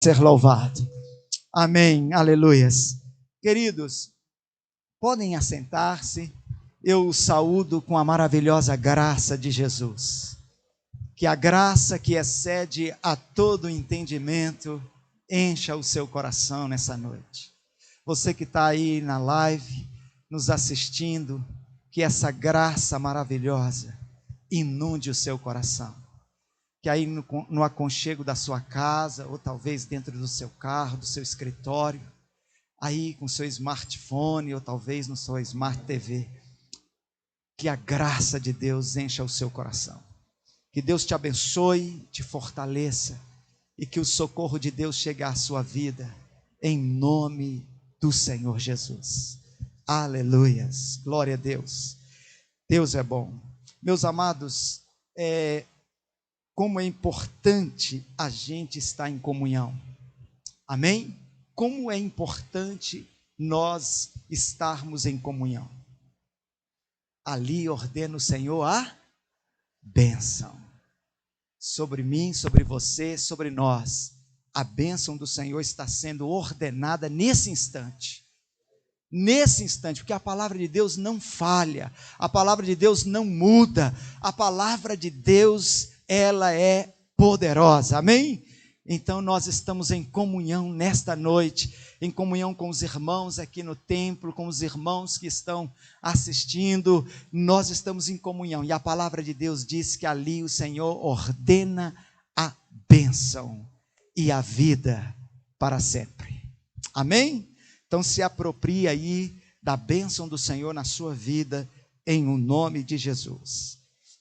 Ser louvado. Amém, aleluias. Queridos, podem assentar-se. Eu os saúdo com a maravilhosa graça de Jesus. Que a graça que excede a todo entendimento encha o seu coração nessa noite. Você que está aí na live, nos assistindo, que essa graça maravilhosa inunde o seu coração. Que aí no aconchego da sua casa, ou talvez dentro do seu carro, do seu escritório, aí com seu smartphone, ou talvez no seu Smart TV, que a graça de Deus encha o seu coração. Que Deus te abençoe, te fortaleça, e que o socorro de Deus chegue à sua vida, em nome do Senhor Jesus. Aleluias, glória a Deus. Deus é bom. Meus amados, como é importante a gente estar em comunhão. Amém? Como é importante nós estarmos em comunhão. Ali ordena o Senhor a bênção. Sobre mim, sobre você, sobre nós. A bênção do Senhor está sendo ordenada nesse instante. Nesse instante, porque a palavra de Deus não falha. A palavra de Deus não muda. A palavra de Deus, ela é poderosa, amém? Então nós estamos em comunhão nesta noite, em comunhão com os irmãos aqui no templo, com os irmãos que estão assistindo, nós estamos em comunhão, e a palavra de Deus diz que ali o Senhor ordena a bênção e a vida para sempre, amém? Então se aproprie aí da bênção do Senhor na sua vida, em o nome de Jesus.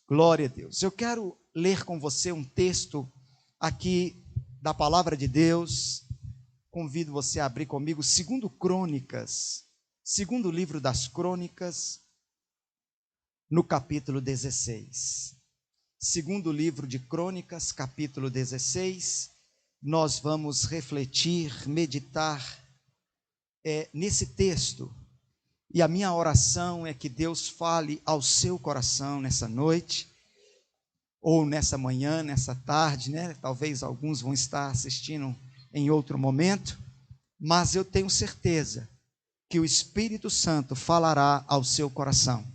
Glória a Deus. Eu quero ler com você um texto aqui da palavra de Deus. Convido você a abrir comigo 2 Crônicas, segundo livro das Crônicas, no capítulo 16. Segundo livro de Crônicas, capítulo 16. Nós vamos refletir, meditar nesse texto. E a minha oração é que Deus fale ao seu coração nessa noite, ou nessa manhã, nessa tarde, né? Talvez alguns vão estar assistindo em outro momento, mas eu tenho certeza que o Espírito Santo falará ao seu coração,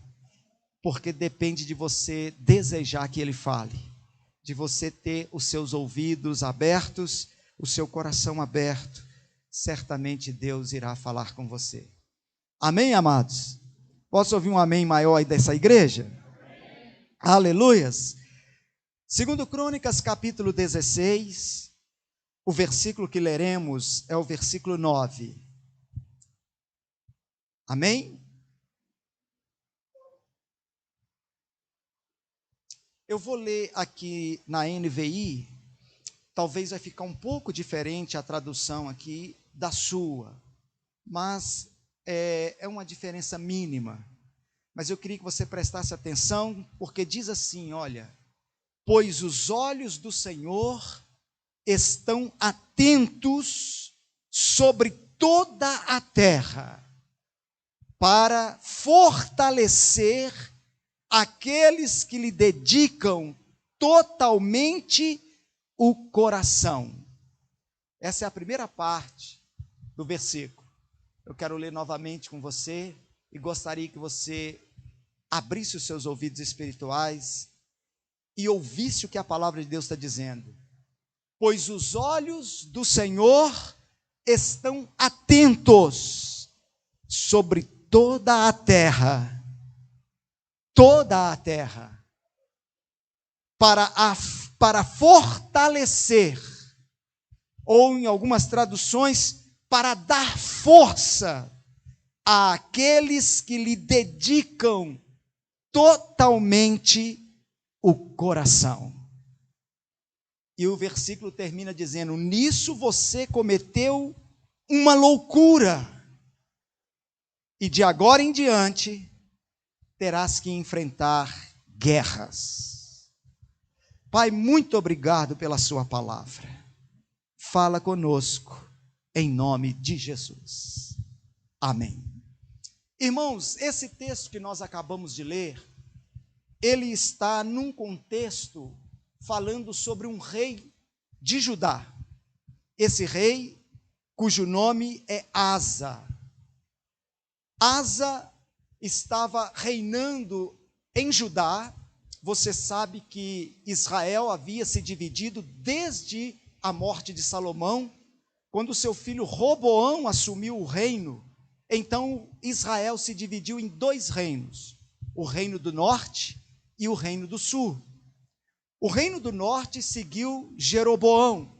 porque depende de você desejar que Ele fale, de você ter os seus ouvidos abertos, o seu coração aberto, certamente Deus irá falar com você. Amém, amados? Posso ouvir um amém maior aí dessa igreja? Amém. Aleluias! 2 Crônicas, capítulo 16, o versículo que leremos é o versículo 9. Amém? Eu vou ler aqui na NVI, talvez vai ficar um pouco diferente a tradução aqui da sua, mas é uma diferença mínima. Mas eu queria que você prestasse atenção, porque diz assim, olha: pois os olhos do Senhor estão atentos sobre toda a terra, para fortalecer aqueles que lhe dedicam totalmente o coração. Essa é a primeira parte do versículo. Eu quero ler novamente com você e gostaria que você abrisse os seus ouvidos espirituais e ouvisse o que a palavra de Deus está dizendo. Pois os olhos do Senhor estão atentos sobre toda a terra, para fortalecer, ou em algumas traduções, para dar força àqueles que lhe dedicam totalmente o coração. E o versículo termina dizendo: nisso você cometeu uma loucura, e de agora em diante terás que enfrentar guerras. Pai, muito obrigado pela sua palavra. Fala conosco, em nome de Jesus. Amém. Irmãos, esse texto que nós acabamos de ler, ele está num contexto falando sobre um rei de Judá. esse rei, cujo nome é Asa. Asa estava reinando em Judá. Você sabe que Israel havia se dividido desde a morte de Salomão, quando seu filho Roboão assumiu o reino. Então Israel se dividiu em 2 reinos, o reino do norte e o reino do sul. O reino do norte seguiu Jeroboão,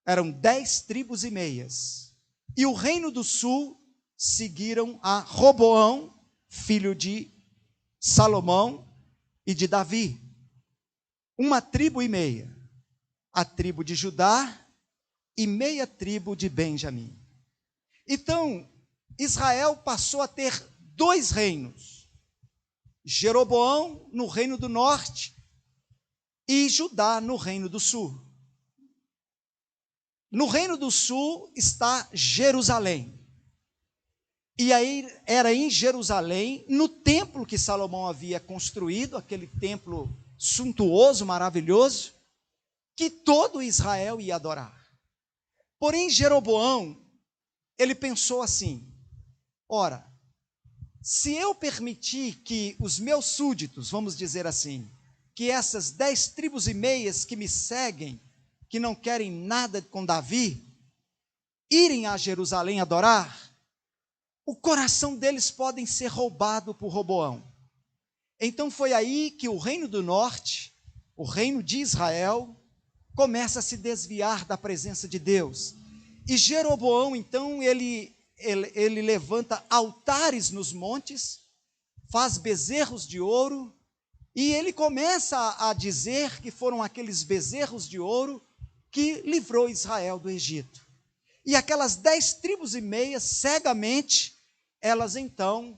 eram 10 tribos e meias, e o reino do sul seguiram a Roboão, filho de Salomão e de Davi, 1 tribo e meia, a tribo de Judá e meia tribo de Benjamim. Então, Israel passou a ter 2 reinos, Jeroboão no reino do norte e Judá no reino do sul. No reino do sul está Jerusalém. E aí era em Jerusalém, no templo que Salomão havia construído, aquele templo suntuoso, maravilhoso, que todo Israel ia adorar. Porém, Jeroboão, ele pensou assim: ora, se eu permitir que os meus súditos, vamos dizer assim, que essas 10 tribos e meias que me seguem, que não querem nada com Davi, irem a Jerusalém adorar, o coração deles pode ser roubado por Roboão. Então foi aí que o reino do norte, o reino de Israel, começa a se desviar da presença de Deus. E Jeroboão, então, ele levanta altares nos montes, faz bezerros de ouro, e ele começa a dizer que foram aqueles bezerros de ouro que livrou Israel do Egito. E aquelas 10 tribos e meias, cegamente, elas então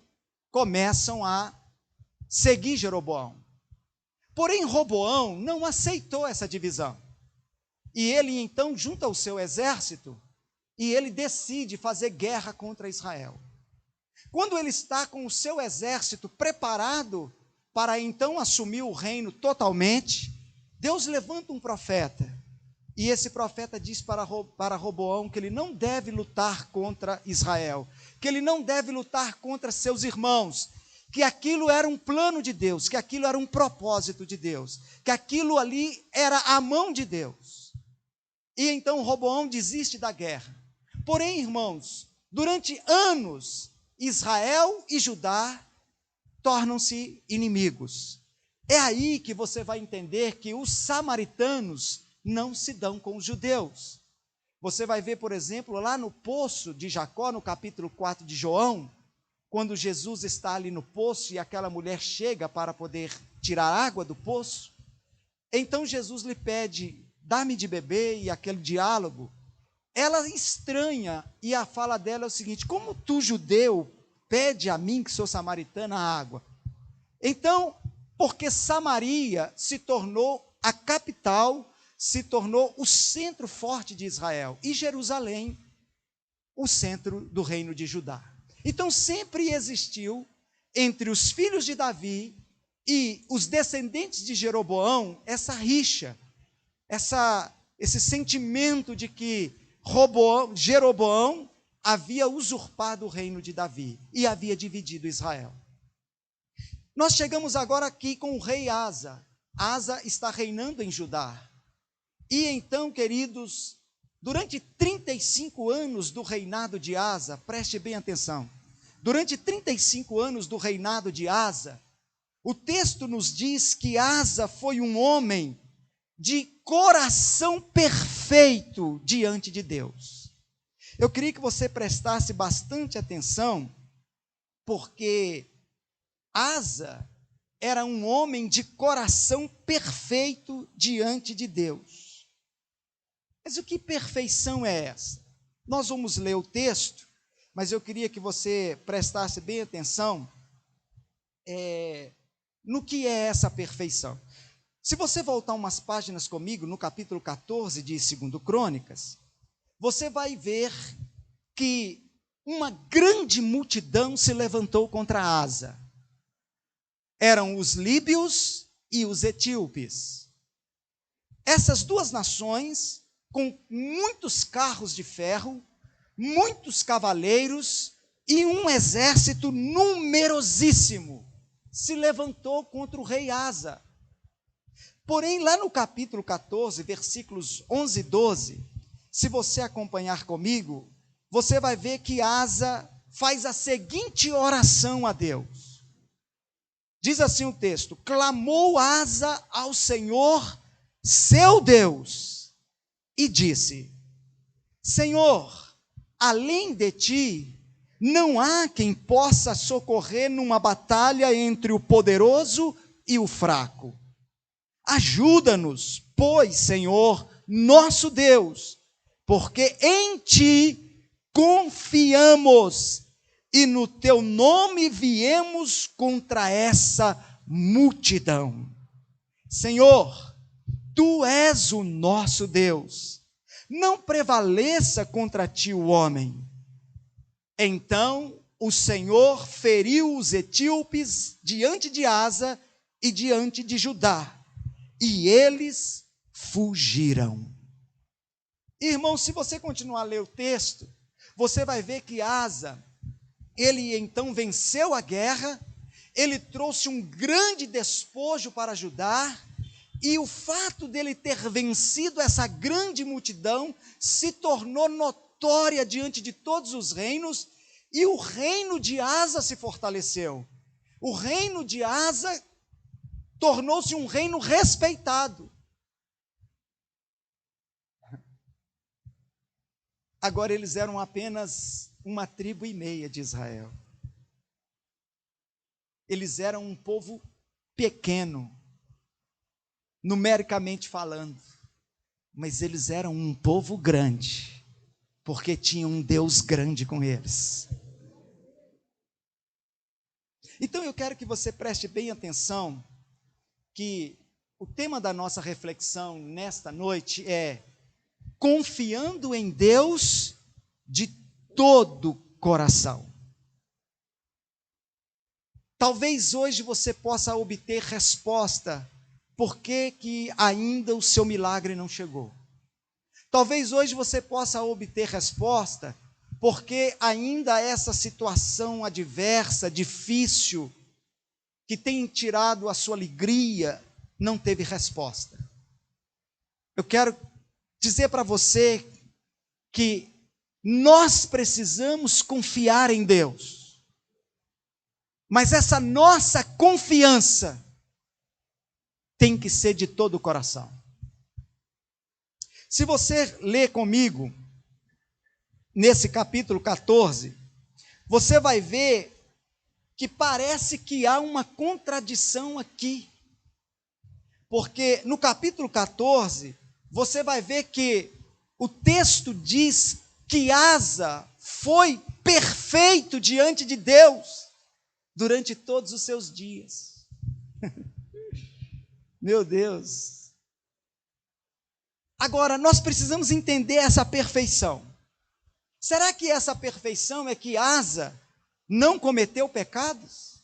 começam a seguir Jeroboão. Porém, Roboão não aceitou essa divisão. E ele então junta o seu exército e ele decide fazer guerra contra Israel. Quando ele está com o seu exército preparado para então assumir o reino totalmente, Deus levanta um profeta. E esse profeta diz para Roboão que ele não deve lutar contra Israel, que ele não deve lutar contra seus irmãos, que aquilo era um plano de Deus, que aquilo era um propósito de Deus, que aquilo ali era a mão de Deus. E então Roboão desiste da guerra. Porém, irmãos, durante anos, Israel e Judá tornam-se inimigos. É aí que você vai entender que os samaritanos não se dão com os judeus. Você vai ver, por exemplo, lá no poço de Jacó, no capítulo 4 de João, quando Jesus está ali no poço e aquela mulher chega para poder tirar água do poço. Então Jesus lhe pede: dá-me de beber, e aquele diálogo. Ela estranha, e a fala dela é o seguinte: como tu, judeu, pede a mim, que sou samaritana, água? Então, porque Samaria se tornou a capital, se tornou o centro forte de Israel, e Jerusalém, o centro do reino de Judá. Então sempre existiu entre os filhos de Davi e os descendentes de Jeroboão essa rixa, esse sentimento de que Jeroboão havia usurpado o reino de Davi e havia dividido Israel. Nós chegamos agora aqui com o rei Asa. Asa está reinando em Judá. E então, queridos, durante 35 anos do reinado de Asa, preste bem atenção, durante 35 anos do reinado de Asa, o texto nos diz que Asa foi um homem de coração perfeito diante de Deus. Eu queria que você prestasse bastante atenção, porque Asa era um homem de coração perfeito diante de Deus. Mas o que perfeição é essa? Nós vamos ler o texto, mas eu queria que você prestasse bem atenção no que é essa perfeição. Se você voltar umas páginas comigo, no capítulo 14 de 2 Crônicas, você vai ver que uma grande multidão se levantou contra Asa. Eram os líbios e os etíopes. Essas duas nações com muitos carros de ferro, muitos cavaleiros e um exército numerosíssimo se levantou contra o rei Asa. Porém, lá no capítulo 14, versículos 11 e 12, se você acompanhar comigo, você vai ver que Asa faz a seguinte oração a Deus. Diz assim o texto: clamou Asa ao Senhor, seu Deus, e disse: Senhor, além de ti, não há quem possa socorrer numa batalha entre o poderoso e o fraco. Ajuda-nos, pois, Senhor, nosso Deus, porque em ti confiamos e no teu nome viemos contra essa multidão. Senhor, tu és o nosso Deus, não prevaleça contra ti o homem. Então o Senhor feriu os etíopes diante de Asa e diante de Judá, e eles fugiram. Irmão, se você continuar a ler o texto, você vai ver que Asa, ele então venceu a guerra, ele trouxe um grande despojo para Judá, e o fato dele ter vencido essa grande multidão se tornou notória diante de todos os reinos, e o reino de Asa se fortaleceu. O reino de Asa tornou-se um reino respeitado. Agora eles eram apenas uma tribo e meia de Israel. Eles eram um povo pequeno, numericamente falando, mas eles eram um povo grande, porque tinha um Deus grande com eles. Então eu quero que você preste bem atenção, que o tema da nossa reflexão nesta noite é confiando em Deus de todo coração. Talvez hoje você possa obter resposta por que ainda o seu milagre não chegou. Talvez hoje você possa obter resposta porque ainda essa situação adversa, difícil, que tem tirado a sua alegria, não teve resposta. Eu quero dizer para você que nós precisamos confiar em Deus, mas essa nossa confiança tem que ser de todo o coração. Se você ler comigo, nesse capítulo 14, você vai ver que parece que há uma contradição aqui. Porque no capítulo 14, você vai ver que o texto diz que Asa foi perfeito diante de Deus durante todos os seus dias. Meu Deus! Agora, nós precisamos entender essa perfeição. Será que essa perfeição é que Asa não cometeu pecados?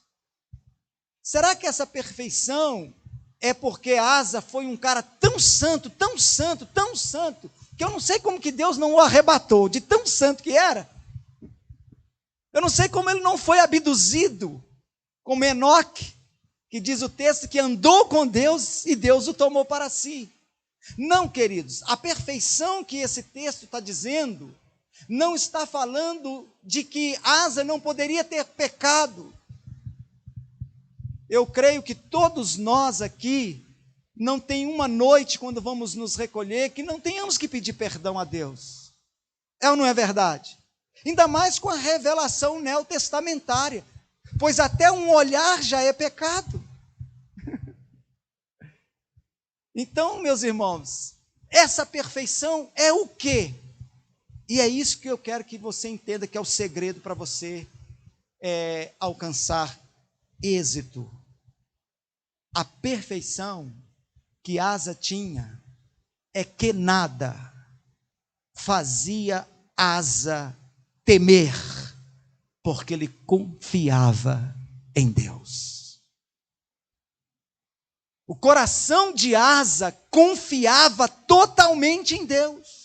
Será que essa perfeição é porque Asa foi um cara tão santo, tão santo, tão santo, que eu não sei como que Deus não o arrebatou, de tão santo que era? Eu não sei como ele não foi abduzido, como Enoque, que diz o texto que andou com Deus e Deus o tomou para si. Não, queridos, a perfeição que esse texto está dizendo não está falando de que Asa não poderia ter pecado. Eu creio que todos nós aqui, não tem uma noite quando vamos nos recolher que não tenhamos que pedir perdão a Deus. É ou não é verdade? Ainda mais com a revelação neotestamentária, pois até um olhar já é pecado. Então, meus irmãos, essa perfeição é o quê? E é isso que eu quero que você entenda, que é o segredo para você alcançar êxito. A perfeição que Asa tinha é que nada fazia Asa temer, porque ele confiava em Deus. O coração de Asa confiava totalmente em Deus.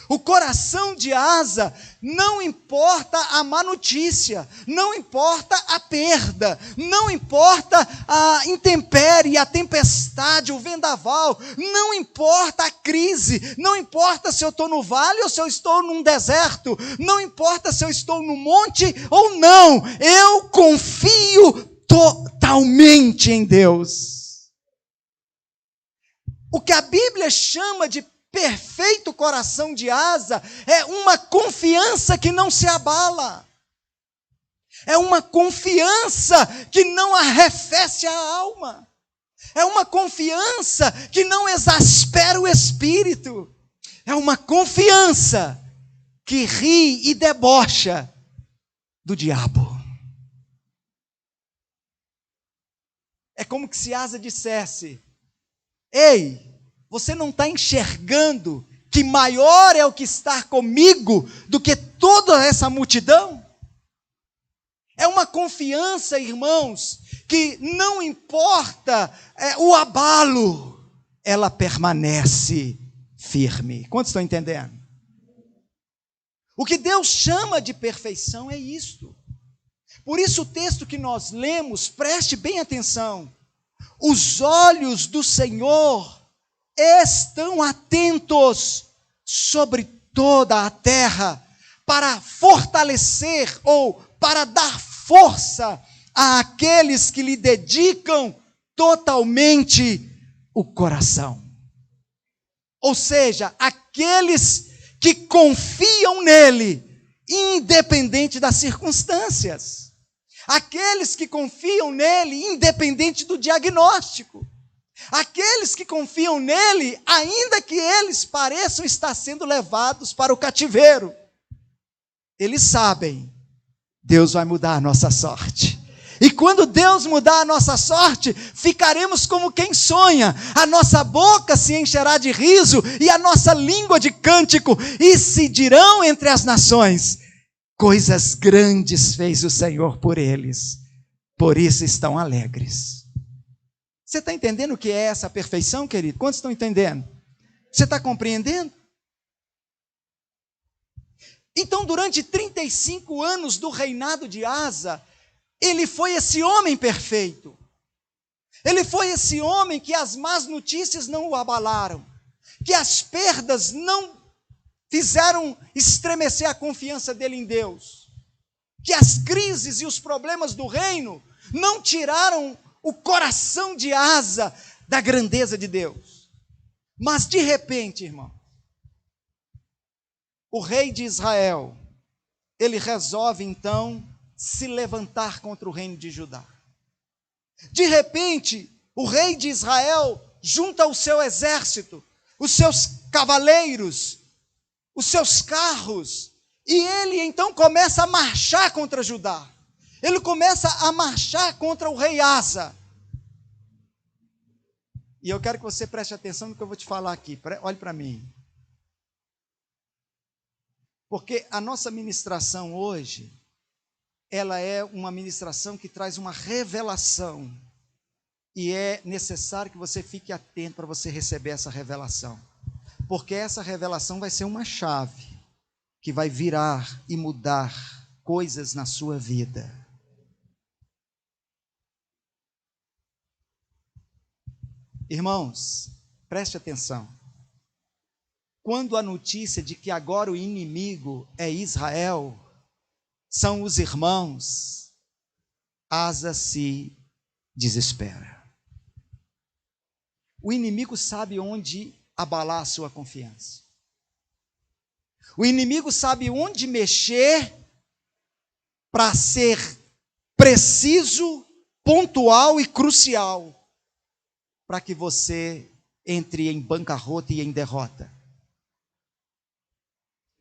O coração de Asa, não importa a má notícia, não importa a perda, não importa a intempérie, a tempestade, o vendaval, não importa a crise, não importa se eu estou no vale ou se eu estou num deserto, não importa se eu estou no monte ou não, eu confio totalmente em Deus. O que a Bíblia chama de perfeito coração de Asa é uma confiança que não se abala. É uma confiança que não arrefece a alma. É uma confiança que não exaspera o espírito. É uma confiança que ri e debocha do diabo. É como que se Asa dissesse: ei, você não está enxergando que maior é o que está comigo do que toda essa multidão? É uma confiança, irmãos, que não importa o abalo, ela permanece firme. Quantos estão entendendo? O que Deus chama de perfeição é isto. Por isso o texto que nós lemos, preste bem atenção. Os olhos do Senhor estão atentos sobre toda a terra para fortalecer ou para dar força àqueles que lhe dedicam totalmente o coração. Ou seja, aqueles que confiam nele, independente das circunstâncias. Aqueles que confiam nele, independente do diagnóstico. Aqueles que confiam nele, ainda que eles pareçam estar sendo levados para o cativeiro, eles sabem, Deus vai mudar a nossa sorte. E quando Deus mudar a nossa sorte, ficaremos como quem sonha. A nossa boca se encherá de riso e a nossa língua de cântico. E se dirão entre as nações: coisas grandes fez o Senhor por eles. Por isso estão alegres. Você está entendendo o que é essa perfeição, querido? Quantos estão entendendo? Você está compreendendo? Então, durante 35 anos do reinado de Asa, ele foi esse homem perfeito. Ele foi esse homem que as más notícias não o abalaram, que as perdas não fizeram estremecer a confiança dele em Deus, que as crises e os problemas do reino não tiraram o coração de Asa da grandeza de Deus. Mas de repente, irmão, o rei de Israel, ele resolve então se levantar contra o reino de Judá. De repente, o rei de Israel junta o seu exército, os seus cavaleiros, os seus carros, e ele então começa a marchar contra Judá. Ele começa a marchar contra o rei Asa. E eu quero que você preste atenção no que eu vou te falar aqui. Olhe para mim. Porque a nossa ministração hoje, ela é uma ministração que traz uma revelação. E é necessário que você fique atento para você receber essa revelação. Porque essa revelação vai ser uma chave que vai virar e mudar coisas na sua vida. Irmãos, preste atenção. Quando a notícia de que agora o inimigo é Israel, são os irmãos, Asa se desespera. O inimigo sabe onde abalar a sua confiança. O inimigo sabe onde mexer para ser preciso, pontual e crucial, para que você entre em bancarrota e em derrota.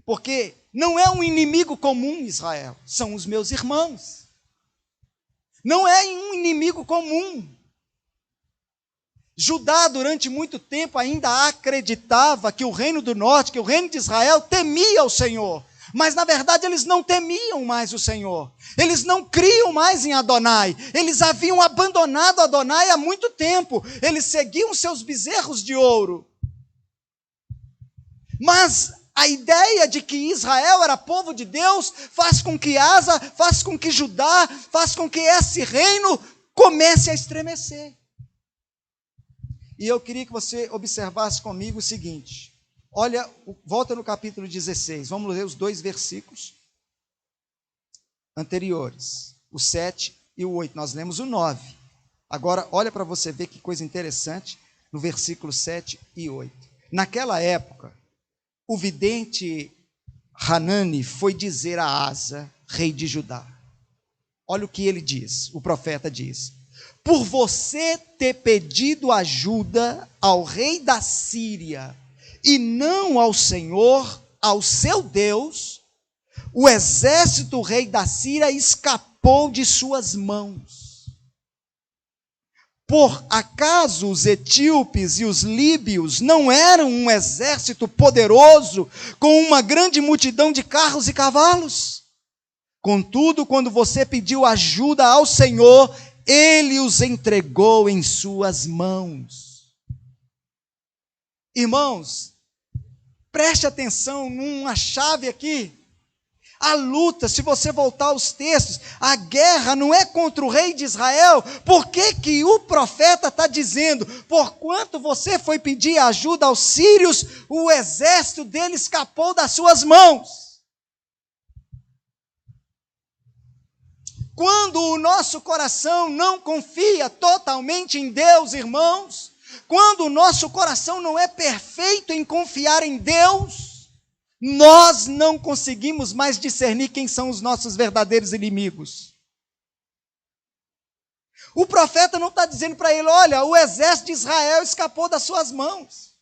Porque não é um inimigo comum, Israel, são os meus irmãos. Não é um inimigo comum. Judá, durante muito tempo, ainda acreditava que o reino do norte, que o reino de Israel, temia o Senhor. Mas na verdade eles não temiam mais o Senhor. Eles não criam mais em Adonai. Eles haviam abandonado Adonai há muito tempo. Eles seguiam seus bezerros de ouro. Mas a ideia de que Israel era povo de Deus faz com que Asa, faz com que Judá, faz com que esse reino comece a estremecer. E eu queria que você observasse comigo o seguinte. Olha, volta no capítulo 16, vamos ler os 2 versículos anteriores, o 7 e o 8, nós lemos o 9. Agora, olha para você ver que coisa interessante, no versículo 7 e 8. Naquela época, o vidente Hanani foi dizer a Asa, rei de Judá. Olha o que ele diz, o profeta diz. Por você ter pedido ajuda ao rei da Síria, e não ao Senhor, ao seu Deus, o exército do rei da Síria escapou de suas mãos. Por acaso os etíopes e os líbios não eram um exército poderoso, com uma grande multidão de carros e cavalos? Contudo, quando você pediu ajuda ao Senhor, Ele os entregou em suas mãos. Irmãos, preste atenção numa chave aqui. A luta, se você voltar aos textos, a guerra não é contra o rei de Israel. Por que o profeta está dizendo? Porquanto você foi pedir ajuda aos sírios, o exército dele escapou das suas mãos. Quando o nosso coração não confia totalmente em Deus, irmãos, quando o nosso coração não é perfeito em confiar em Deus, nós não conseguimos mais discernir quem são os nossos verdadeiros inimigos. O profeta não está dizendo para ele, olha, o exército de Israel escapou das suas mãos.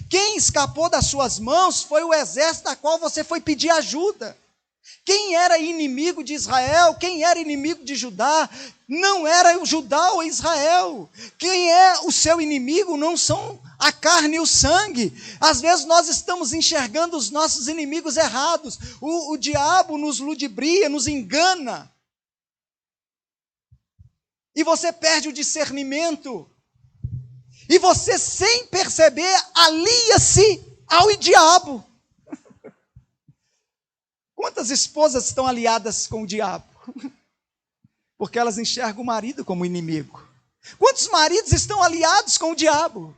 Quem escapou das suas mãos foi o exército a qual você foi pedir ajuda. Quem era inimigo de Israel, quem era inimigo de Judá, não era o Judá ou Israel. Quem é o seu inimigo não são a carne e o sangue. Às vezes nós estamos enxergando os nossos inimigos errados. O diabo nos ludibria, nos engana. E você perde o discernimento. E você, sem perceber, alia-se ao diabo. Quantas esposas estão aliadas com o diabo? Porque elas enxergam o marido como inimigo. Quantos maridos estão aliados com o diabo?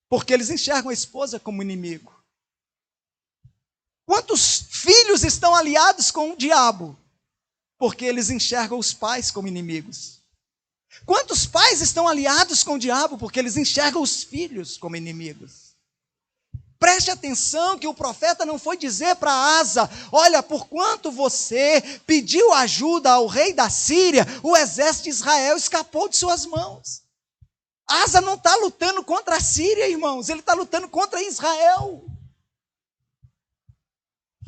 Porque eles enxergam a esposa como inimigo. Quantos filhos estão aliados com o diabo? Porque eles enxergam os pais como inimigos. Quantos pais estão aliados com o diabo? Porque eles enxergam os filhos como inimigos. Preste atenção que o profeta não foi dizer para Asa, olha, porquanto você pediu ajuda ao rei da Síria, o exército de Israel escapou de suas mãos. Asa não está lutando contra a Síria, irmãos, ele está lutando contra Israel.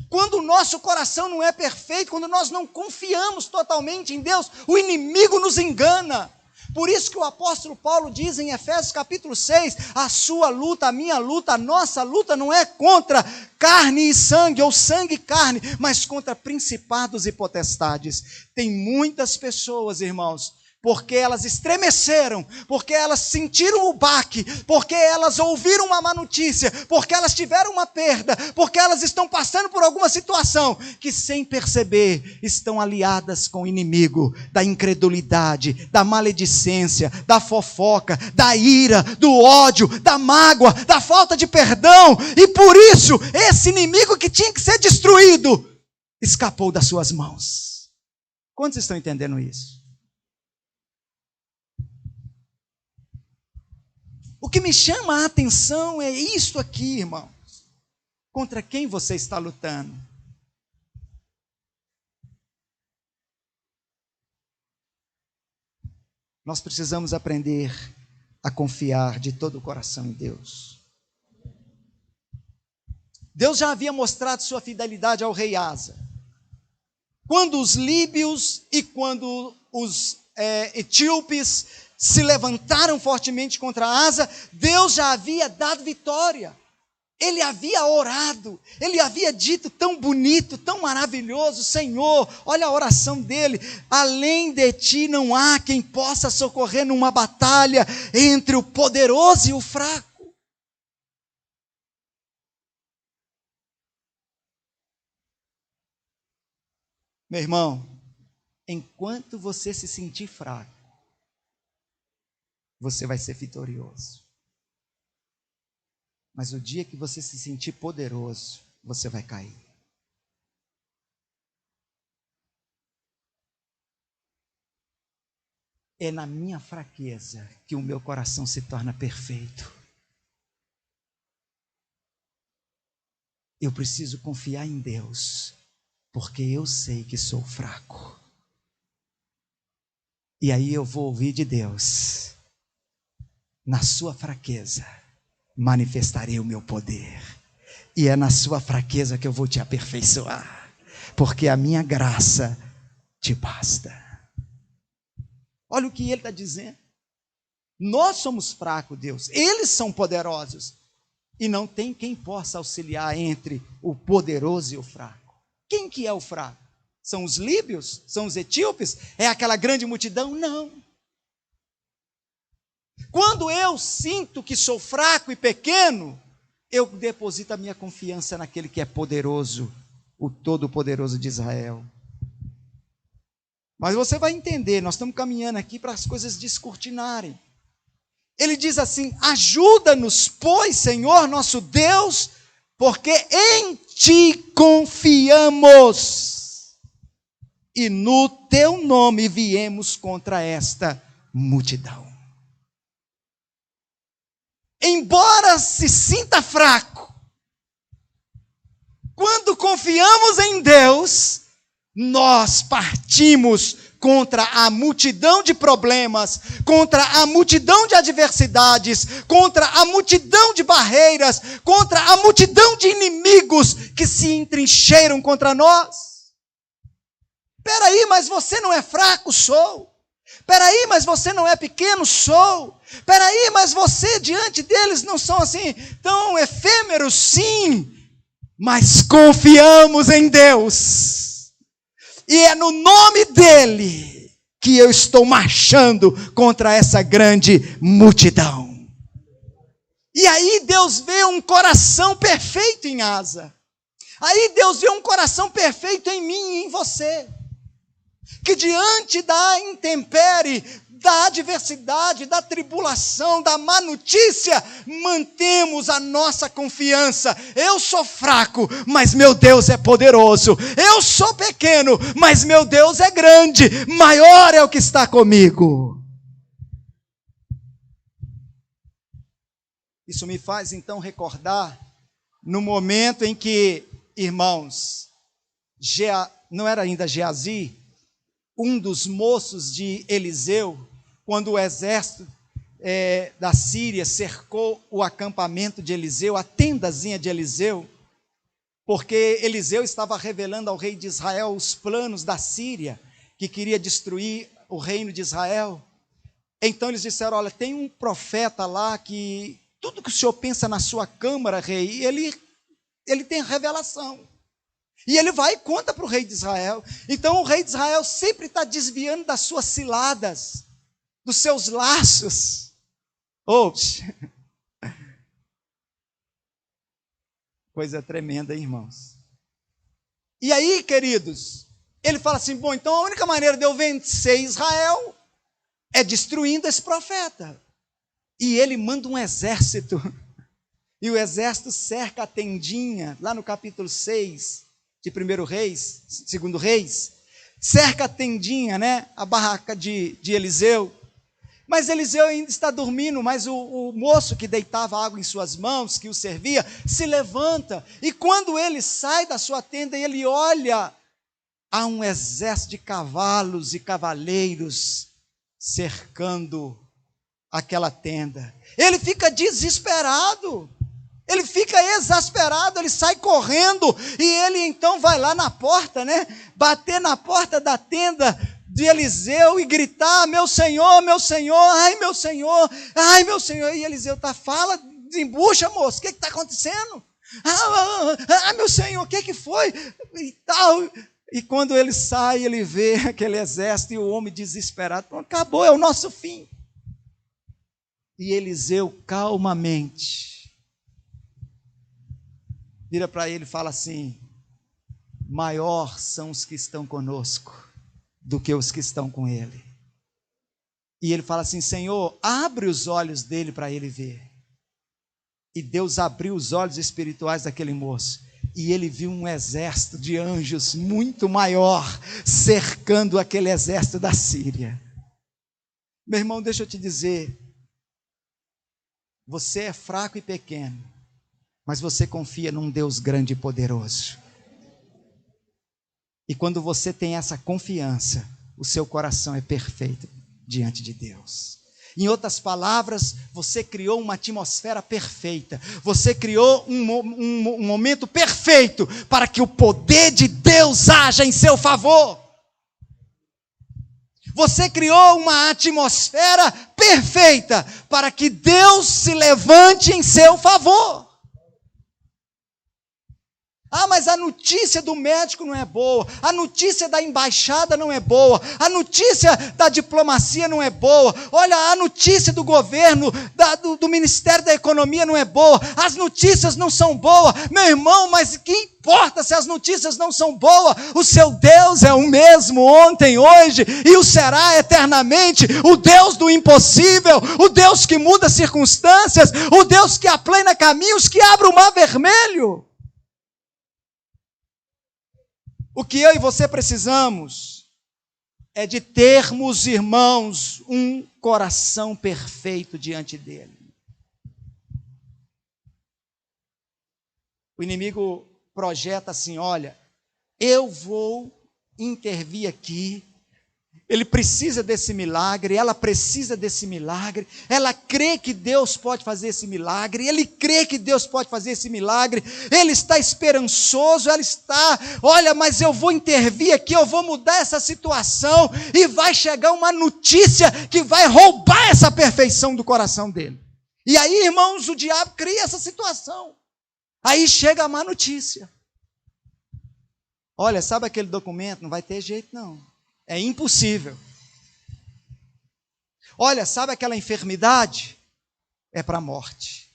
Quando o nosso coração não é perfeito, quando nós não confiamos totalmente em Deus, o inimigo nos engana. Por isso que o apóstolo Paulo diz em Efésios capítulo 6, a sua luta, a minha luta, a nossa luta não é contra carne e sangue, ou sangue e carne, mas contra principados e potestades. Tem muitas pessoas, irmãos, porque elas estremeceram, porque elas sentiram o baque, porque elas ouviram uma má notícia, porque elas tiveram uma perda, porque elas estão passando por alguma situação, que sem perceber, estão aliadas com o inimigo da incredulidade, da maledicência, da fofoca, da ira, do ódio, da mágoa, da falta de perdão, e por isso, esse inimigo que tinha que ser destruído, escapou das suas mãos. Quantos estão entendendo isso? O que me chama a atenção é isto aqui, irmãos. Contra quem você está lutando? Nós precisamos aprender a confiar de todo o coração em Deus. Deus já havia mostrado sua fidelidade ao rei Asa. Quando os líbios e quando os etíopes se levantaram fortemente contra Asa, Deus já havia dado vitória. Ele havia orado, ele havia dito tão bonito, tão maravilhoso: Senhor, olha a oração dele, além de ti não há quem possa socorrer numa batalha entre o poderoso e o fraco. Meu irmão, enquanto você se sentir fraco, você vai ser vitorioso. Mas o dia que você se sentir poderoso, você vai cair. É na minha fraqueza que o meu coração se torna perfeito. Eu preciso confiar em Deus, porque eu sei que sou fraco. E aí eu vou ouvir de Deus: na sua fraqueza manifestarei o meu poder, e é na sua fraqueza que eu vou te aperfeiçoar, porque a minha graça te basta. Olha o que ele está dizendo: nós somos fracos, Deus, eles são poderosos, e não tem quem possa auxiliar entre o poderoso e o fraco. Quem que é o fraco? São os líbios? São os etíopes? É aquela grande multidão? Não. Quando eu sinto que sou fraco e pequeno, eu deposito a minha confiança naquele que é poderoso, o Todo-Poderoso de Israel. Mas você vai entender, nós estamos caminhando aqui para as coisas descortinarem. Ele diz assim: ajuda-nos, pois, Senhor nosso Deus, porque em ti confiamos, e no teu nome viemos contra esta multidão. Embora se sinta fraco, quando confiamos em Deus, nós partimos contra a multidão de problemas, contra a multidão de adversidades, contra a multidão de barreiras, contra a multidão de inimigos que se entrincheiram contra nós. Espera aí, mas você não é fraco? Sou. Espera aí, mas você não é pequeno? Sou. Espera aí, mas você diante deles não são assim tão efêmeros? Sim, mas confiamos em Deus, e é no nome dele que eu estou marchando contra essa grande multidão. E aí Deus vê um coração perfeito em Asa, aí Deus vê um coração perfeito em mim e em você, que diante da intempérie, da adversidade, da tribulação, da má notícia, mantemos a nossa confiança. Eu sou fraco, mas meu Deus é poderoso. Eu sou pequeno, mas meu Deus é grande. Maior é o que está comigo. Isso me faz então recordar no momento em que, irmãos, não era ainda Geazi, um dos moços de Eliseu, quando o exército da Síria cercou o acampamento de Eliseu, a tendazinha de Eliseu, porque Eliseu estava revelando ao rei de Israel os planos da Síria, que queria destruir o reino de Israel. Então eles disseram: olha, tem um profeta lá que tudo que o senhor pensa na sua câmara, rei, ele tem revelação. E ele vai e conta para o rei de Israel. Então o rei de Israel sempre está desviando das suas ciladas, dos seus laços. Ops! Coisa tremenda, hein, irmãos? E aí, queridos, ele fala assim: bom, então a única maneira de eu vencer Israel é destruindo esse profeta. E ele manda um exército. E o exército cerca a tendinha, lá no capítulo 6 de 1 Reis, 2 Reis, cerca a tendinha, né, a barraca de Eliseu. Mas Eliseu ainda está dormindo, mas o moço que deitava água em suas mãos, que o servia, se levanta, e quando ele sai da sua tenda, ele olha, há um exército de cavalos e cavaleiros cercando aquela tenda. Ele fica desesperado, ele fica exasperado, ele sai correndo, e ele então vai lá na porta, né, bater na porta da tenda de Eliseu e gritar: meu senhor, ai meu senhor, ai meu senhor. E Eliseu fala, desembucha, moço, o que está acontecendo? Meu Senhor, o que foi? E tal. E quando ele sai, ele vê aquele exército e o homem desesperado. Acabou, é o nosso fim. E Eliseu calmamente vira para ele e fala assim: maior são os que estão conosco do que os que estão com ele. E ele fala assim: Senhor, abre os olhos dele para ele ver. E Deus abriu os olhos espirituais daquele moço. E ele viu um exército de anjos muito maior cercando aquele exército da Síria. Meu irmão, deixa eu te dizer, você é fraco e pequeno, mas você confia num Deus grande e poderoso. E quando você tem essa confiança, o seu coração é perfeito diante de Deus. Em outras palavras, você criou uma atmosfera perfeita. Você criou um momento perfeito para que o poder de Deus haja em seu favor. Você criou uma atmosfera perfeita para que Deus se levante em seu favor. Mas a notícia do médico não é boa, a notícia da embaixada não é boa, a notícia da diplomacia não é boa, olha, a notícia do governo, do Ministério da Economia não é boa, as notícias não são boas. Meu irmão, mas que importa se as notícias não são boas? O seu Deus é o mesmo ontem, hoje e o será eternamente, o Deus do impossível, o Deus que muda circunstâncias, o Deus que aplana caminhos, que abre o mar vermelho. O que eu e você precisamos é de termos, irmãos, um coração perfeito diante dele. O inimigo projeta assim: olha, eu vou intervir aqui. Ele precisa desse milagre, ela precisa desse milagre, ela crê que Deus pode fazer esse milagre, ele crê que Deus pode fazer esse milagre, ele está esperançoso, ela está, olha, mas eu vou intervir aqui, eu vou mudar essa situação, e vai chegar uma notícia que vai roubar essa perfeição do coração dele. E aí, irmãos, o diabo cria essa situação. Aí chega a má notícia. Olha, sabe aquele documento? Não vai ter jeito não. É impossível. Olha, sabe aquela enfermidade? É para a morte.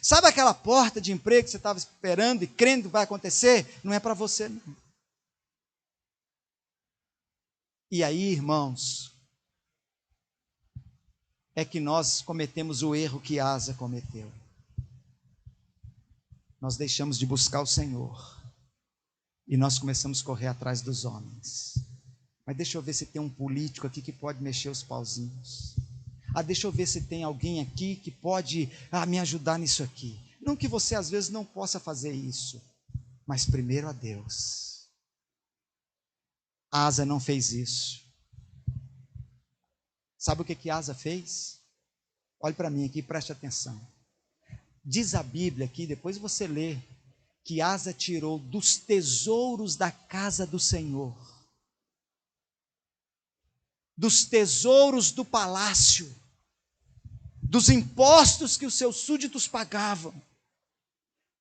Sabe aquela porta de emprego que você estava esperando e crendo que vai acontecer? Não é para você, não. E aí, irmãos, é que nós cometemos o erro que Asa cometeu. Nós deixamos de buscar o Senhor e nós começamos a correr atrás dos homens. Mas deixa eu ver se tem um político aqui que pode mexer os pauzinhos. Deixa eu ver se tem alguém aqui que pode me ajudar nisso aqui. Não que você às vezes não possa fazer isso, mas primeiro a Deus. Asa não fez isso. Sabe o que Asa fez? Olhe para mim aqui e preste atenção. Diz a Bíblia aqui, depois você lê, que Asa tirou dos tesouros da casa do Senhor, dos tesouros do palácio, dos impostos que os seus súditos pagavam.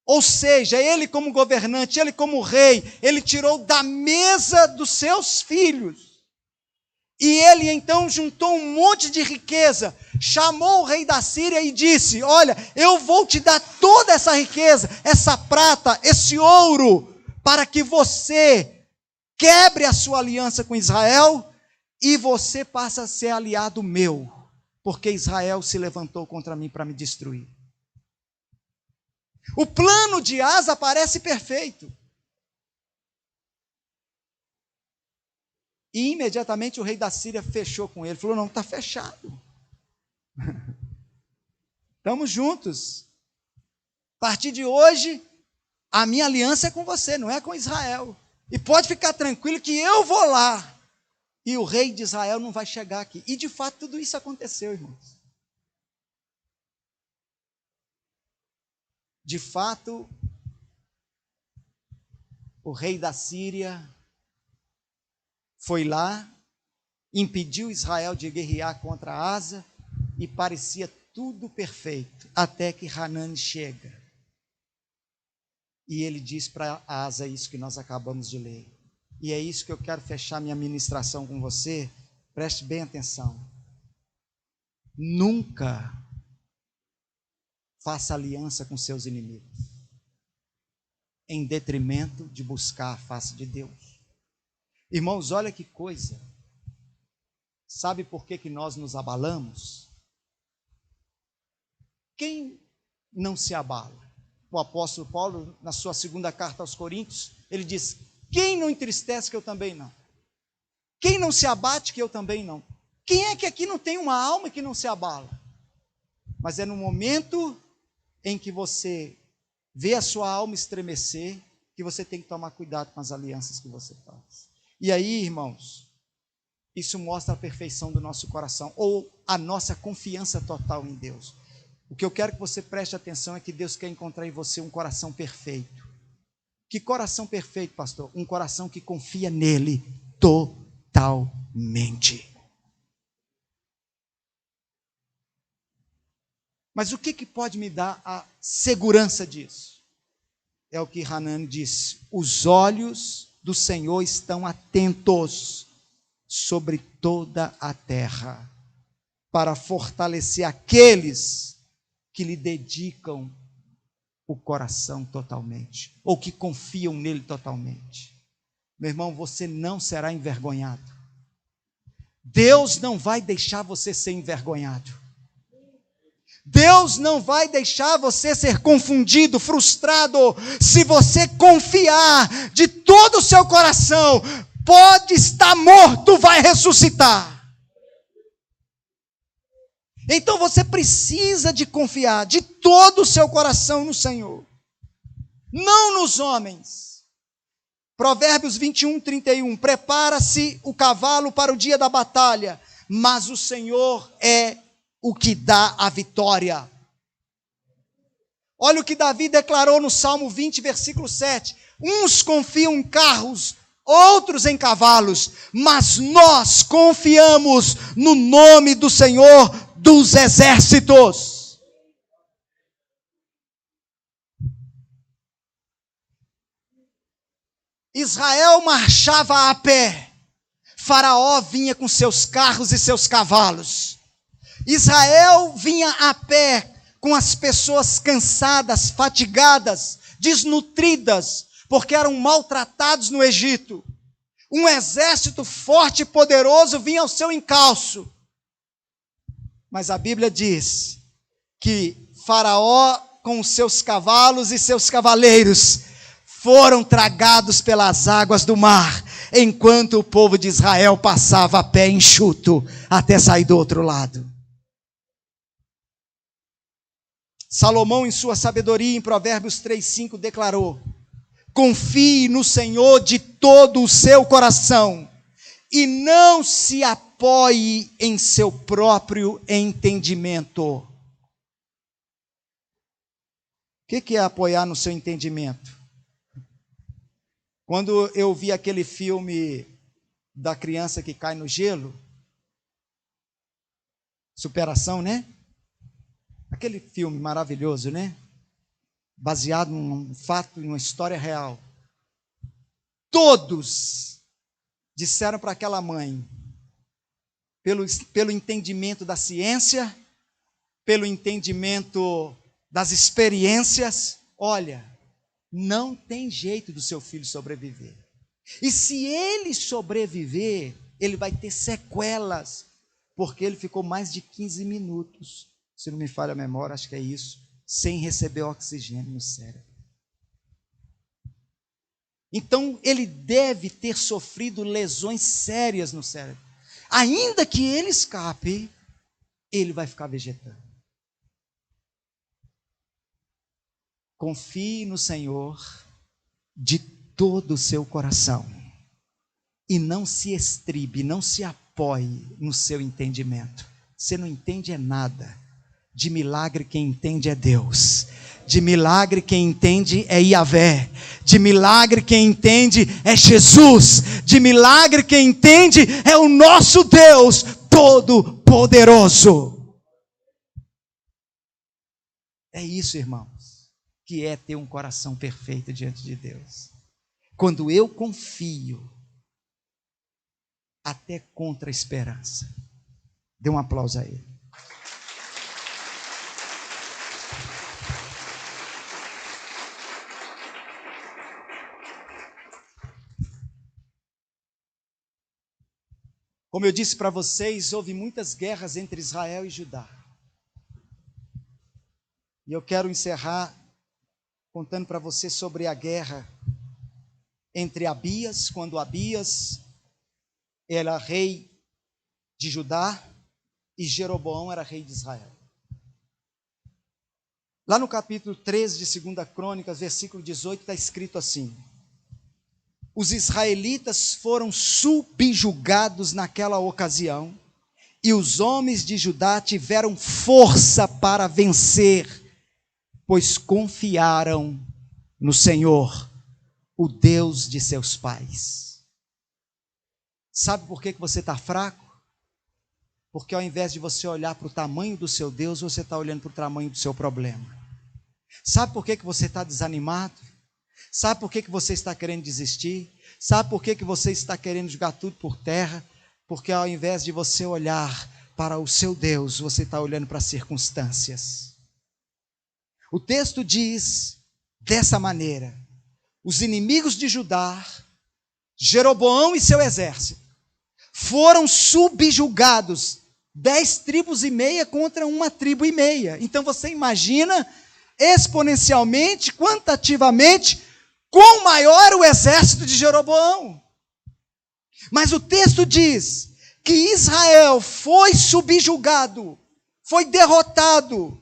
Ou seja, ele como governante, ele como rei, ele tirou da mesa dos seus filhos. E ele então juntou um monte de riqueza, chamou o rei da Síria e disse: olha, eu vou te dar toda essa riqueza, essa prata, esse ouro, para que você quebre a sua aliança com Israel e você passa a ser aliado meu, porque Israel se levantou contra mim para me destruir. O plano de Asa parece perfeito. E imediatamente o rei da Síria fechou com ele, falou: não, está fechado. Estamos juntos. A partir de hoje, a minha aliança é com você, não é com Israel. E pode ficar tranquilo que eu vou lá. E o rei de Israel não vai chegar aqui. E de fato tudo isso aconteceu, irmãos. De fato, o rei da Síria foi lá, impediu Israel de guerrear contra Asa, e parecia tudo perfeito, até que Hanani chega. E ele diz para Asa isso que nós acabamos de ler. E é isso que eu quero fechar minha ministração com você. Preste bem atenção. Nunca faça aliança com seus inimigos, em detrimento de buscar a face de Deus. Irmãos, olha que coisa. Sabe por que nós nos abalamos? Quem não se abala? O apóstolo Paulo, na sua segunda carta aos Coríntios, ele diz: quem não entristece que eu também não? Quem não se abate que eu também não? Quem é que aqui não tem uma alma que não se abala? Mas é no momento em que você vê a sua alma estremecer que você tem que tomar cuidado com as alianças que você faz. E aí, irmãos, isso mostra a perfeição do nosso coração, ou a nossa confiança total em Deus. O que eu quero que você preste atenção é que Deus quer encontrar em você um coração perfeito. Que coração perfeito, pastor? Um coração que confia nele totalmente. Mas o que pode me dar a segurança disso? É o que Hanan disse: os olhos do Senhor estão atentos sobre toda a terra, para fortalecer aqueles que lhe dedicam o coração totalmente, ou que confiam nele totalmente. Meu irmão, você não será envergonhado. Deus não vai deixar você ser envergonhado. Deus não vai deixar você ser confundido, frustrado, se você confiar de todo o seu coração. Pode estar morto, vai ressuscitar. Então você precisa de confiar de todo o seu coração no Senhor, não nos homens. Provérbios 21:31, prepara-se o cavalo para o dia da batalha, mas o Senhor é o que dá a vitória. Olha o que Davi declarou no Salmo 20, versículo 7. Uns confiam em carros, outros em cavalos, mas nós confiamos no nome do Senhor dos exércitos. Israel marchava a pé, Faraó vinha com seus carros e seus cavalos. Israel vinha a pé com as pessoas cansadas, fatigadas, desnutridas, porque eram maltratados no Egito. Um exército forte e poderoso vinha ao seu encalço. Mas a Bíblia diz que Faraó, com os seus cavalos e seus cavaleiros, foram tragados pelas águas do mar, enquanto o povo de Israel passava a pé enxuto até sair do outro lado. Salomão, em sua sabedoria, em Provérbios 3:5, declarou: confie no Senhor de todo o seu coração e não se apoie em seu próprio entendimento. O que é apoiar no seu entendimento? Quando eu vi aquele filme da criança que cai no gelo, Superação, né? Aquele filme maravilhoso, né? Baseado num fato, em uma história real. Todos disseram para aquela mãe, pelo entendimento da ciência, pelo entendimento das experiências: olha, não tem jeito do seu filho sobreviver. E se ele sobreviver, ele vai ter sequelas, porque ele ficou mais de 15 minutos, se não me falha a memória, acho que é isso, sem receber oxigênio no cérebro. Então, ele deve ter sofrido lesões sérias no cérebro. Ainda que ele escape, ele vai ficar vegetando. Confie no Senhor de todo o seu coração e não se estribe, não se apoie no seu entendimento. Você não entende nada. De milagre quem entende é Deus. De milagre quem entende é Yahvé. De milagre quem entende é Jesus. De milagre quem entende é o nosso Deus Todo-Poderoso. É isso, irmãos. que é ter um coração perfeito diante de Deus. Quando eu confio, até contra a esperança. Dê um aplauso a ele. Como eu disse para vocês, houve muitas guerras entre Israel e Judá. E eu quero encerrar contando para você sobre a guerra entre Abias, quando Abias era rei de Judá e Jeroboão era rei de Israel. Lá no capítulo 13 de 2 Crônicas, versículo 18, está escrito assim: os israelitas foram subjugados naquela ocasião, e os homens de Judá tiveram força para vencer, pois confiaram no Senhor, o Deus de seus pais. Sabe por que você está fraco? Porque ao invés de você olhar para o tamanho do seu Deus, você está olhando para o tamanho do seu problema. Sabe por que você está desanimado? Sabe por que você está querendo desistir? Sabe por que você está querendo jogar tudo por terra? Porque ao invés de você olhar para o seu Deus, você está olhando para as circunstâncias. O texto diz dessa maneira: os inimigos de Judá, Jeroboão e seu exército, foram subjugados, 10 tribos e meia contra 1 tribo e meia. Então você imagina exponencialmente, quantitativamente, quão maior era o exército de Jeroboão. Mas o texto diz que Israel foi subjugado, foi derrotado,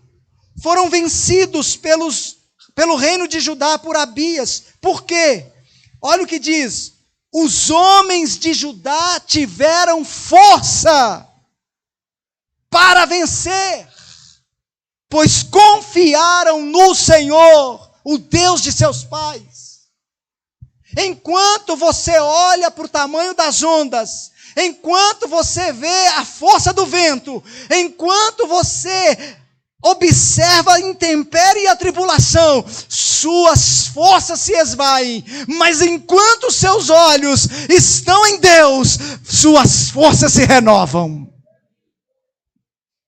foram vencidos pelo reino de Judá por Abias. Por quê? Olha o que diz: os homens de Judá tiveram força para vencer, pois confiaram no Senhor, o Deus de seus pais. Enquanto você olha para o tamanho das ondas, enquanto você vê a força do vento, enquanto você observa a intempérie e a tribulação, suas forças se esvaem, mas enquanto seus olhos estão em Deus, suas forças se renovam.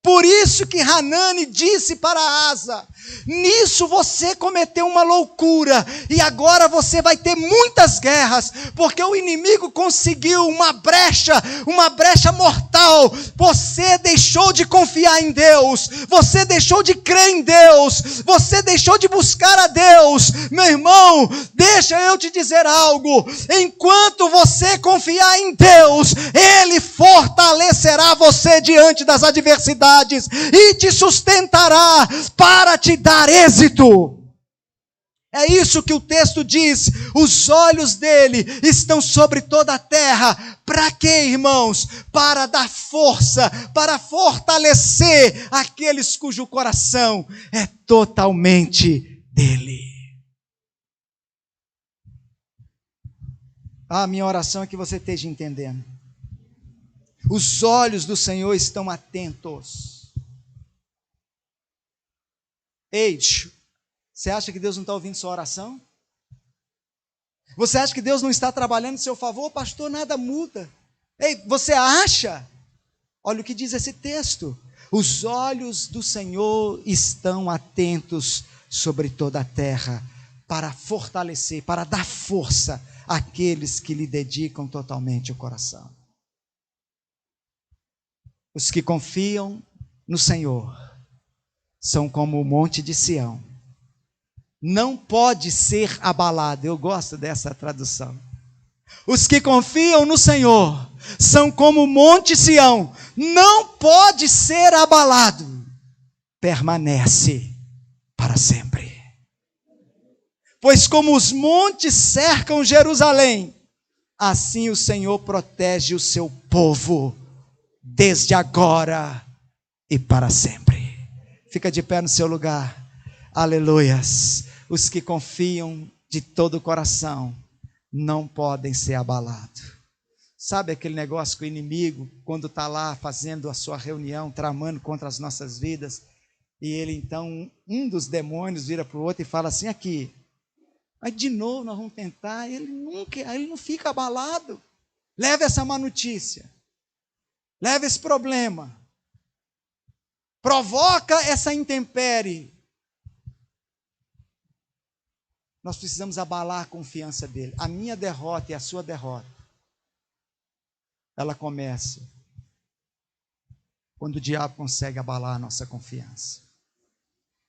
Por isso que Hanani disse para Asa: nisso você cometeu uma loucura, e agora você vai ter muitas guerras, porque o inimigo conseguiu uma brecha mortal. Você deixou de confiar em Deus, você deixou de crer em Deus, você deixou de buscar a Deus. Meu irmão, deixa eu te dizer algo: enquanto você confiar em Deus, Ele fortalecerá você diante das adversidades e te sustentará para te dar êxito. É isso que o texto diz: os olhos dele estão sobre toda a terra. Para quê, irmãos? Para dar força, para fortalecer aqueles cujo coração é totalmente dele. A minha oração é que você esteja entendendo. Os olhos do Senhor estão atentos. Ei, você acha que Deus não está ouvindo sua oração? Você acha que Deus não está trabalhando em seu favor? Pastor, nada muda. Ei, você acha? Olha o que diz esse texto: os olhos do Senhor estão atentos sobre toda a terra, para fortalecer, para dar força àqueles que lhe dedicam totalmente o coração. Os que confiam no Senhor são como o monte de Sião, não pode ser abalado. Eu gosto dessa tradução. Os que confiam no Senhor são como o monte Sião, não pode ser abalado, permanece para sempre. Pois como os montes cercam Jerusalém, assim o Senhor protege o seu povo, desde agora e para sempre. Fica de pé no seu lugar. Aleluias. Os que confiam de todo o coração não podem ser abalados. Sabe aquele negócio que o inimigo, quando está lá fazendo a sua reunião, tramando contra as nossas vidas, E ele então, um dos demônios vira para o outro e fala assim, aqui, mas de novo nós vamos tentar, ele não fica abalado. Leva essa má notícia, leva esse problema, provoca essa intempérie. Nós precisamos abalar a confiança dele. A minha derrota e a sua derrota, ela começa quando o diabo consegue abalar a nossa confiança.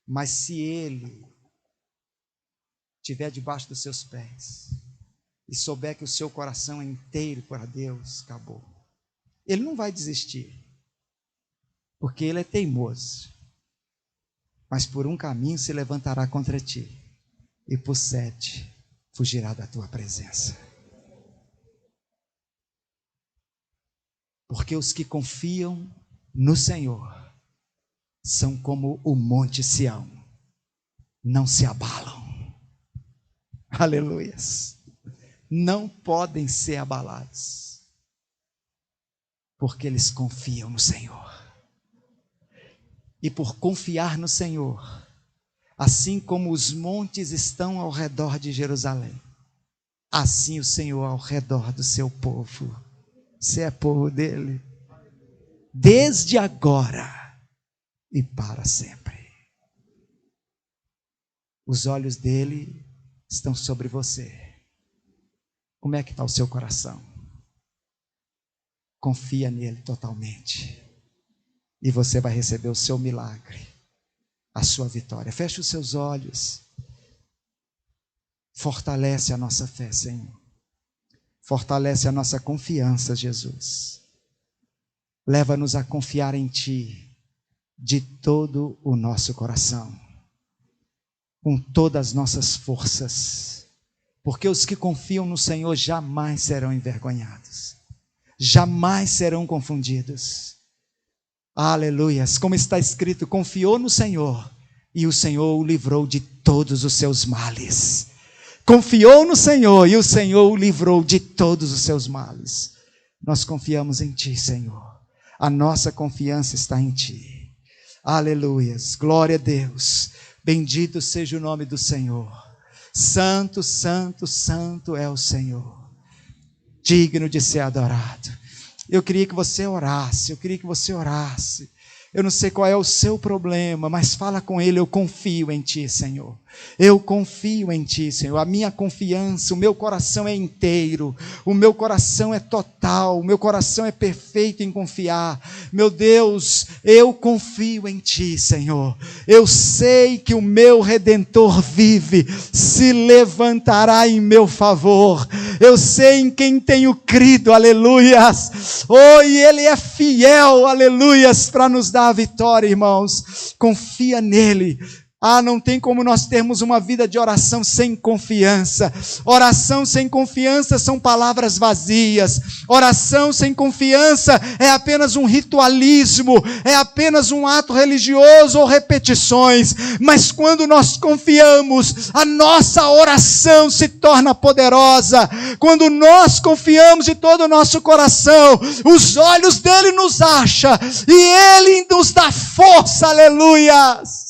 Mas se ele estiver debaixo dos seus pés e souber que o seu coração é inteiro para Deus, acabou. Ele não vai desistir, porque ele é teimoso. Mas por um caminho se levantará contra ti, e por 7 fugirá da tua presença. Porque os que confiam no Senhor são como o monte Sião, não se abalam. Aleluias. Não podem ser abalados, porque eles confiam no Senhor. E por confiar no Senhor, assim como os montes estão ao redor de Jerusalém, assim o Senhor ao redor do seu povo. Você é povo dele, desde agora e para sempre. Os olhos dele estão sobre você. Como é que está o seu coração? Confia nele totalmente, e você vai receber o seu milagre, a sua vitória. Feche os seus olhos. Fortalece a nossa fé, Senhor. Fortalece a nossa confiança, Jesus. Leva-nos a confiar em Ti de todo o nosso coração, com todas as nossas forças, porque os que confiam no Senhor jamais serão envergonhados, jamais serão confundidos. Aleluias, como está escrito, confiou no Senhor e o Senhor o livrou de todos os seus males. Confiou no Senhor e o Senhor o livrou de todos os seus males. Nós confiamos em Ti, Senhor. A nossa confiança está em Ti. Aleluias, glória a Deus. Bendito seja o nome do Senhor. Santo, santo, santo é o Senhor, digno de ser adorado. Eu queria que você orasse, Eu não sei qual é o seu problema, mas fala com Ele. Eu confio em Ti, Senhor. Eu confio em Ti, Senhor. A minha confiança, o meu coração é inteiro, o meu coração é total, o meu coração é perfeito em confiar. Meu Deus, eu confio em Ti, Senhor. Eu sei que o meu Redentor vive, se levantará em meu favor. Eu sei em quem tenho crido, aleluias. Oh, e Ele é fiel, aleluias, para nos dar a vitória, irmãos. Confia nele. Não tem como nós termos uma vida de oração sem confiança. Oração sem confiança são palavras vazias. Oração sem confiança é apenas um ritualismo, é apenas um ato religioso ou repetições. Mas quando nós confiamos, a nossa oração se torna poderosa. Quando nós confiamos de todo o nosso coração, os olhos dele nos acham e ele nos dá força, aleluias,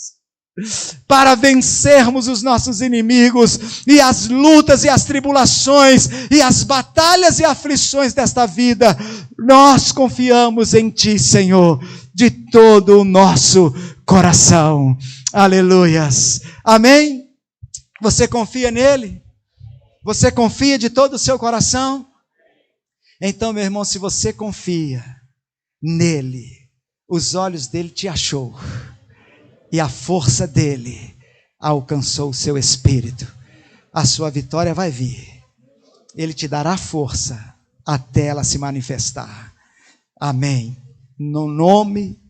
para vencermos os nossos inimigos e as lutas e as tribulações e as batalhas e aflições desta vida. Nós confiamos em Ti, Senhor, de todo o nosso coração. Aleluias. Amém? Você confia nele? Você confia de todo o seu coração? Então, meu irmão, se você confia nele, os olhos dele te achou. E a força dele alcançou o seu espírito. A sua vitória vai vir. Ele te dará força até ela se manifestar. Amém. No nome